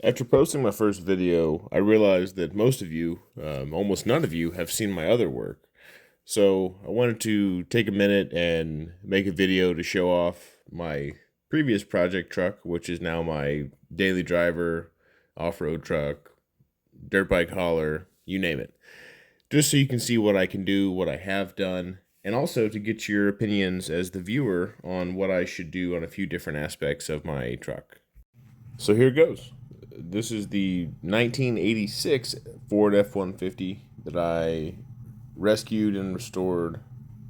After posting my first video, I realized that most of you, almost none of you, have seen my other work. So I wanted to take a minute and make a video to show off my previous project truck, which is now my daily driver, off-road truck, dirt bike hauler, you name it. Just so you can see what I can do, what I have done, and also to get your opinions as the viewer on what I should do on a few different aspects of my truck. So here goes. This is the 1986 Ford F-150 that I rescued and restored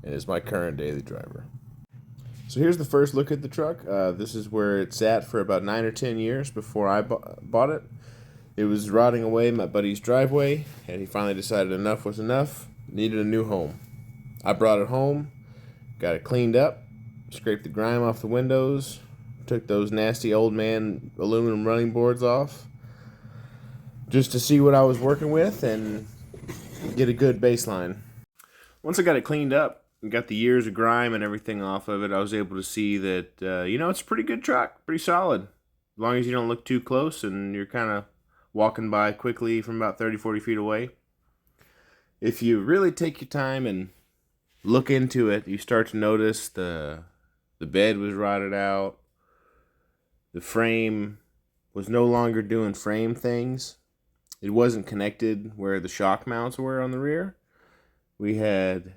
and is my current daily driver. So here's the first look at the truck. This is where it sat for about 9 or 10 years before I bought it. It was rotting away in my buddy's driveway, and he finally decided enough was enough, needed a new home. I brought it home, got it cleaned up, scraped the grime off the windows, took those nasty old man aluminum running boards off just to see what I was working with and get a good baseline. Once I got it cleaned up and got the years of grime and everything off of it, I was able to see that, it's a pretty good truck, pretty solid. As long as you don't look too close and you're kind of walking by quickly from about 30-40 feet away. If you really take your time and look into it, you start to notice the bed was rotted out. The frame was no longer doing frame things. It wasn't connected where the shock mounts were on the rear. We had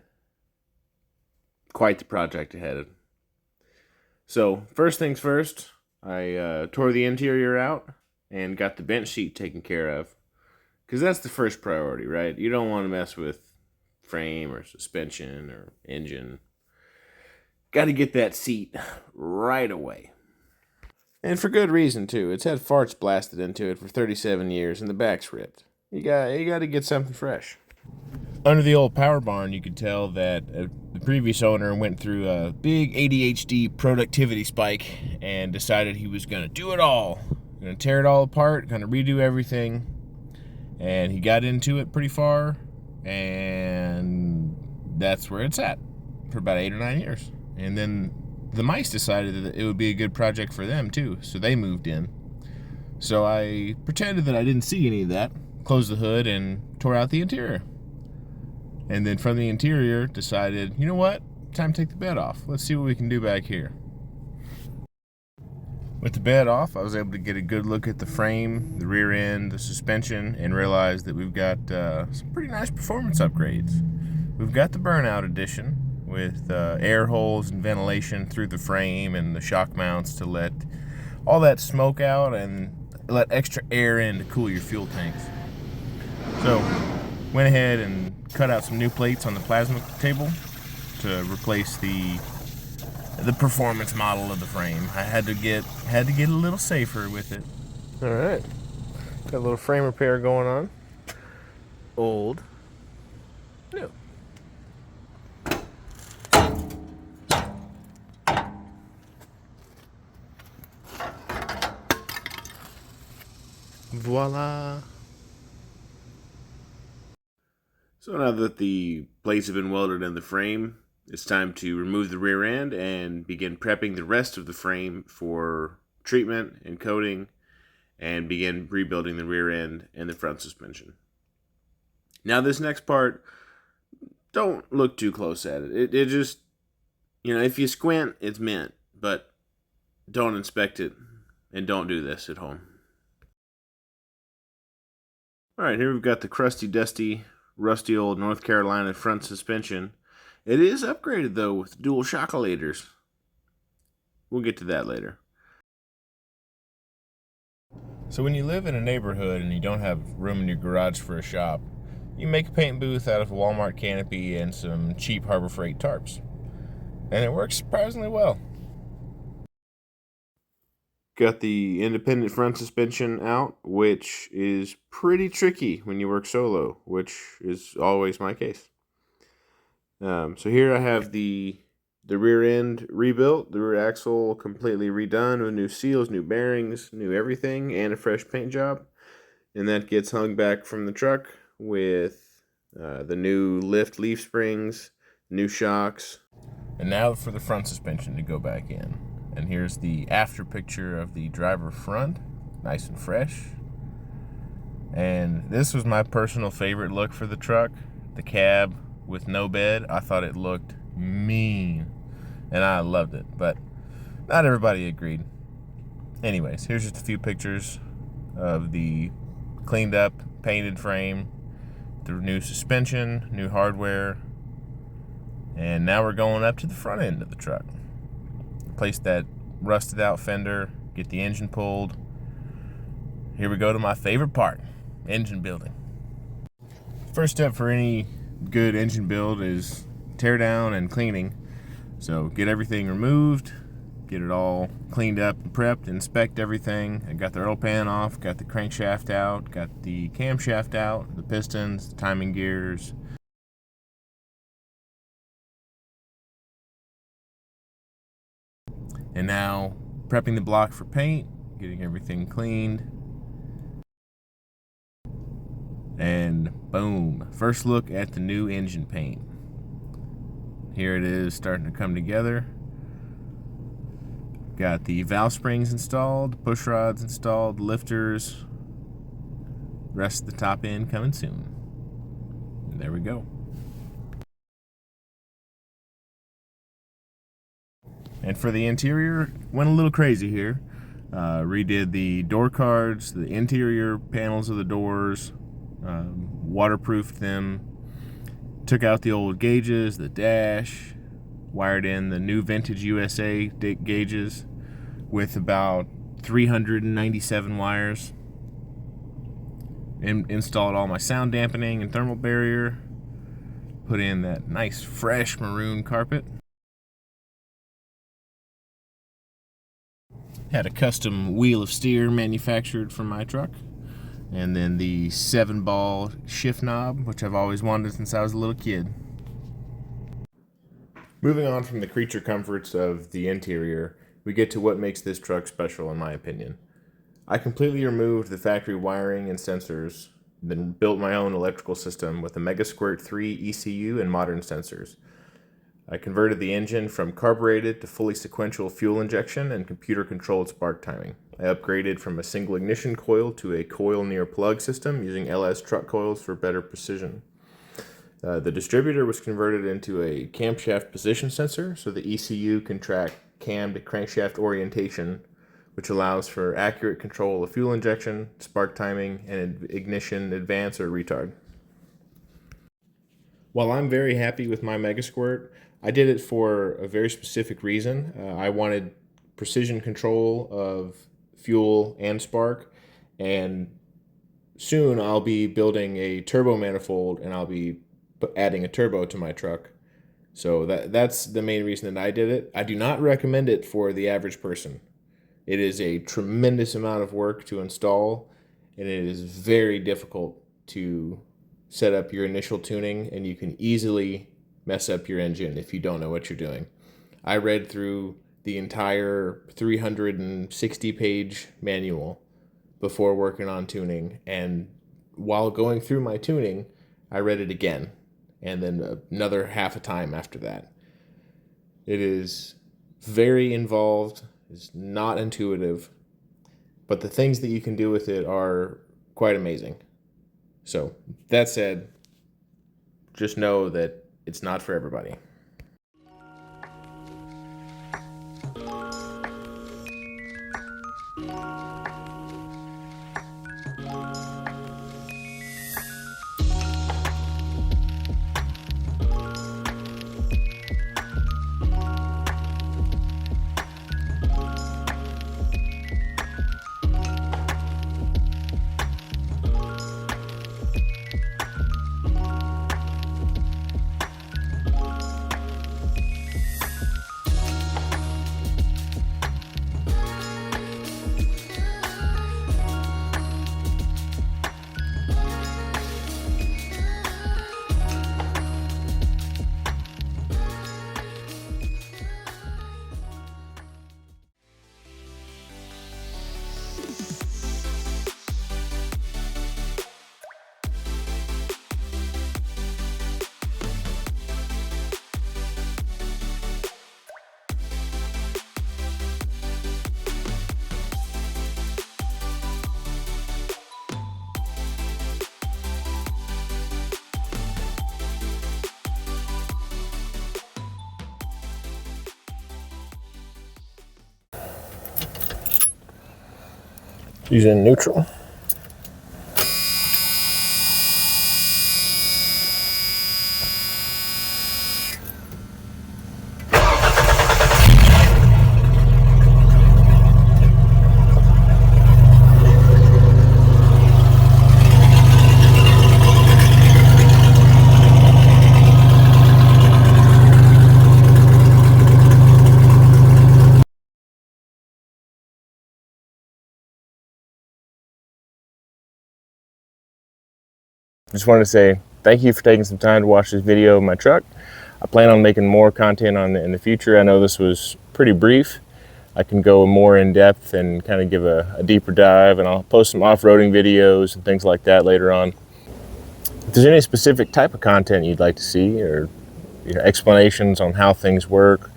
quite the project ahead. So first things first, I tore the interior out and got the bench seat taken care of. Because that's the first priority, right? You don't want to mess with frame or suspension or engine. Got to get that seat right away. And for good reason, too. It's had farts blasted into it for 37 years, and the back's ripped. You got to get something fresh. Under the old power barn, you could tell that the previous owner went through a big ADHD productivity spike and decided he was going to do it all. Going to tear it all apart, going to redo everything. And he got into it pretty far, and that's where it's at for about 8 or 9 years. And then the mice decided that it would be a good project for them too, so they moved in. So I pretended that I didn't see any of that, closed the hood, and tore out the interior. And then from the interior decided, you know what, time to take the bed off. Let's see what we can do back here. With the bed off, I was able to get a good look at the frame, the rear end, the suspension, and realized that we've got some pretty nice performance upgrades. We've got the Burnout Edition, with air holes and ventilation through the frame and the shock mounts to let all that smoke out and let extra air in to cool your fuel tanks. So went ahead and cut out some new plates on the plasma table to replace the performance model of the frame. I had to get a little safer with it. All right, got a little frame repair going on. Old, new. Voila. So now that the plates have been welded in the frame, it's time to remove the rear end and begin prepping the rest of the frame for treatment and coating and begin rebuilding the rear end and the front suspension. Now this next part, don't look too close at it. It just, if you squint, it's mint, but don't inspect it and don't do this at home. Alright, here we've got the crusty, dusty, rusty old North Carolina front suspension. It is upgraded, though, with dual shockulators. We'll get to that later. So when you live in a neighborhood and you don't have room in your garage for a shop, you make a paint booth out of a Walmart canopy and some cheap Harbor Freight tarps. And it works surprisingly well. Got the independent front suspension out, which is pretty tricky when you work solo, which is always my case. So here I have the rear end rebuilt, the rear axle completely redone with new seals, new bearings, new everything, and a fresh paint job. And that gets hung back from the truck with the new lift leaf springs, new shocks. And now for the front suspension to go back in. And here's the after picture of the driver front, nice and fresh, And this was my personal favorite look for the truck. The cab with no bed. I thought it looked mean, and I loved it, but not everybody agreed. Anyways, here's just a few pictures of the cleaned up, painted frame, the new suspension, new hardware, and now we're going up to the front end of the truck. Place that rusted out fender, get the engine pulled. Here we go to my favorite part, engine building. First step for any good engine build is tear down and cleaning. So get everything removed, get it all cleaned up and prepped, inspect everything. I got the oil pan off, got the crankshaft out, got the camshaft out, the pistons, the timing gears. And now prepping the block for paint, getting everything cleaned. And boom, first look at the new engine paint. Here it is starting to come together. Got the valve springs installed, push rods installed, lifters. Rest of the top end coming soon. And there we go. And for the interior, went a little crazy here. Redid the door cards, the interior panels of the doors, waterproofed them, took out the old gauges, the dash, wired in the new vintage USA gauges with about 397 wires, installed all my sound dampening and thermal barrier, put in that nice fresh maroon carpet. Had a custom wheel of steer manufactured for my truck. And then the 7-ball shift knob, which I've always wanted since I was a little kid. Moving on from the creature comforts of the interior, we get to what makes this truck special in my opinion. I completely removed the factory wiring and sensors, then built my own electrical system with a Megasquirt 3 ECU and modern sensors. I converted the engine from carbureted to fully sequential fuel injection and computer-controlled spark timing. I upgraded from a single ignition coil to a coil near plug system using LS truck coils for better precision. The distributor was converted into a camshaft position sensor so the ECU can track cam to crankshaft orientation, which allows for accurate control of fuel injection, spark timing, and ignition advance or retard. While I'm very happy with my Megasquirt, I did it for a very specific reason. I wanted precision control of fuel and spark, and soon I'll be building a turbo manifold and I'll be adding a turbo to my truck. So that's the main reason that I did it. I do not recommend it for the average person. It is a tremendous amount of work to install, and it is very difficult to set up your initial tuning, and you can easily mess up your engine if you don't know what you're doing. I read through the entire 360-page manual before working on tuning, and while going through my tuning, I read it again, and then another half a time after that. It is very involved, it's not intuitive, but the things that you can do with it are quite amazing. So, that said, just know that it's not for everybody. Using neutral. Just wanted to say thank you for taking some time to watch this video of my truck. I plan on making more content on it in the future. I know this was pretty brief. I can go more in depth and kind of give a deeper dive, and I'll post some off-roading videos and things like that later on. If there's any specific type of content you'd like to see, or explanations on how things work,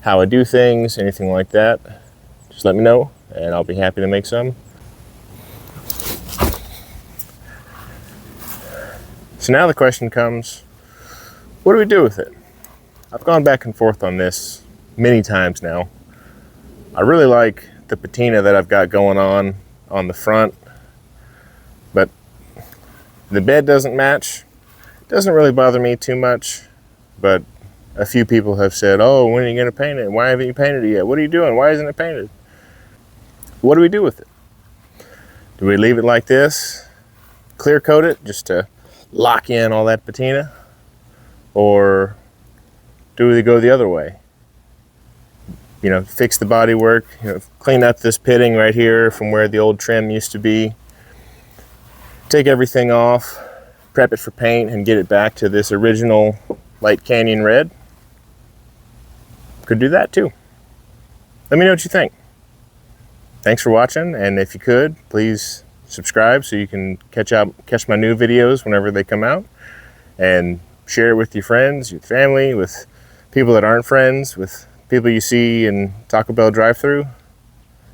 how I do things, anything like that, just let me know and I'll be happy to make some. So now the question comes, what do we do with it? I've gone back and forth on this many times now. I really like the patina that I've got going on the front, but the bed doesn't match. It doesn't really bother me too much, but a few people have said, oh, when are you going to paint it? Why haven't you painted it yet? What are you doing? Why isn't it painted? What do we do with it? Do we leave it like this, clear coat it just to lock in all that patina? Or do we go the other way? Fix the body work, clean up this pitting right here from where the old trim used to be, take everything off, prep it for paint, and get it back to this original light canyon red. Could do that too. Let me know what you think. Thanks for watching, and if you could, please subscribe so you can catch my new videos whenever they come out, and share it with your friends, your family, with people that aren't friends, with people you see in Taco Bell drive-thru.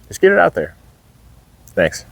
Just get it out there. Thanks.